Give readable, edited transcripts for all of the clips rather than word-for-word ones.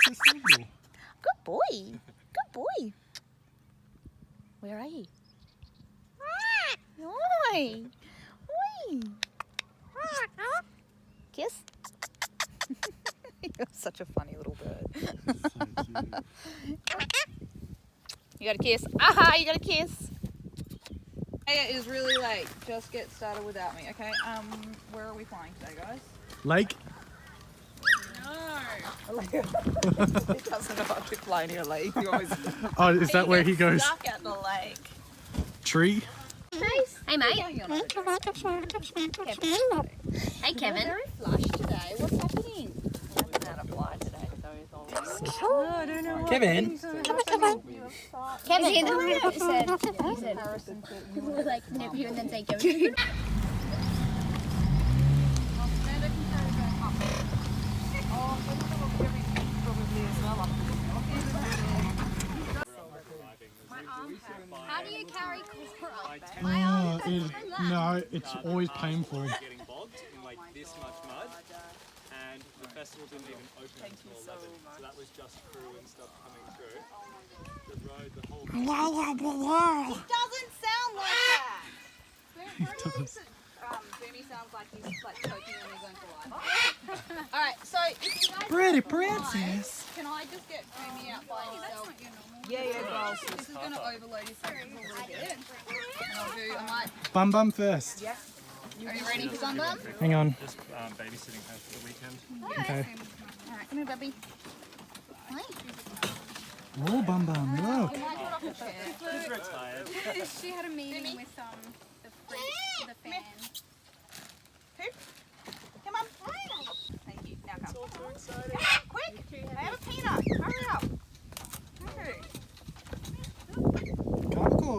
It's a single. Good boy. Good boy. Where are you? Oi. Oi. Kiss. You're such a funny little bird. So cute. You got a kiss. Aha, you got a kiss. It is really late. Just get started without me, okay? Where are we flying today, guys? Lake. No. He doesn't know how to fly near a lake. He always Oh, is that where he goes? stuck at the lake. Tree. Hey mate. Hey We're Kevin. very flush today. What's happening? We haven't had a fly today, so he's all I don't know. Kevin. Kevin. He said he was like nip you and then say Kevin. How do you carry Korra? No, it's always painful. Getting bogged in like this much mud, and the festival didn't even open until 11. So that was just crew and stuff coming through. The road, the whole. He doesn't sound like that. Boomy sounds like he's like choking on his own saliva. Alright, so if you guys Pretty don't princess. mind, can I just get Boomy out by himself? Yeah, girls. This is going to overload his system a little bit. And I might... Bum Bum first. Are you ready for Bum Bum? Hang on. Just babysitting her for the weekend. Okay. Alright, come here, Bubby. Oh, Bum Bum, look. You might get off the chair. She's very tired. She had a meeting with the fan. Poop. Come on. Thank you. Now come. Come on, quick. I have a peanut. Hurry up. Okay. Coco.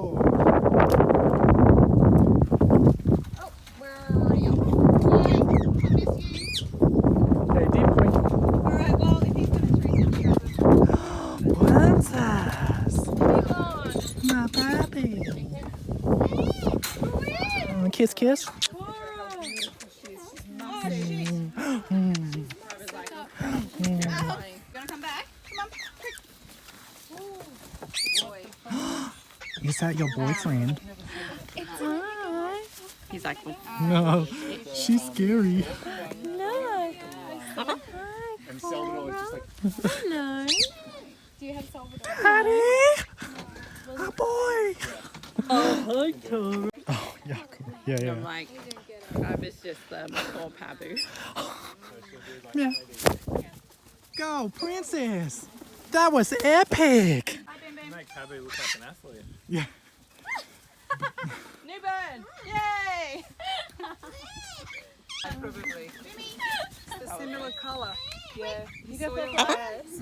Oh, where are you? Yay, I miss you. They did wink. Alright, well, if he's going to treat you, Princess. My baby. Kiss, kiss. Gonna come back? Come on. Boy. Is that your boyfriend? He's like, No, she's scary. No. And Selma was just like, Hello. Do you have Salvador? Honey! Oh, boy! Oh, hi, Tom. Oh, yeah, cool. Yeah, yeah. I'm like, I miss just poor Pabu. Yeah. Go, princess! That was epic! you make Pabu look like an athlete. Yeah. new burn! Yay! Probably. It's a similar colour. Yeah.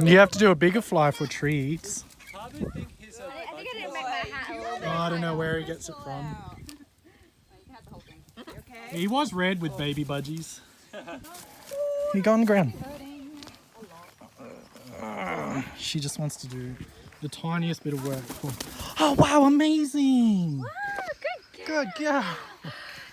You have to do a bigger fly for treats. Pabu think he's a I think I didn't make my hat a little bit. Oh, I don't know where he gets it from. You can have the whole thing. Okay. He was red with baby budgies. He go on the ground. She just wants to do the tiniest bit of work. Oh, wow, amazing! Oh, good Good girl.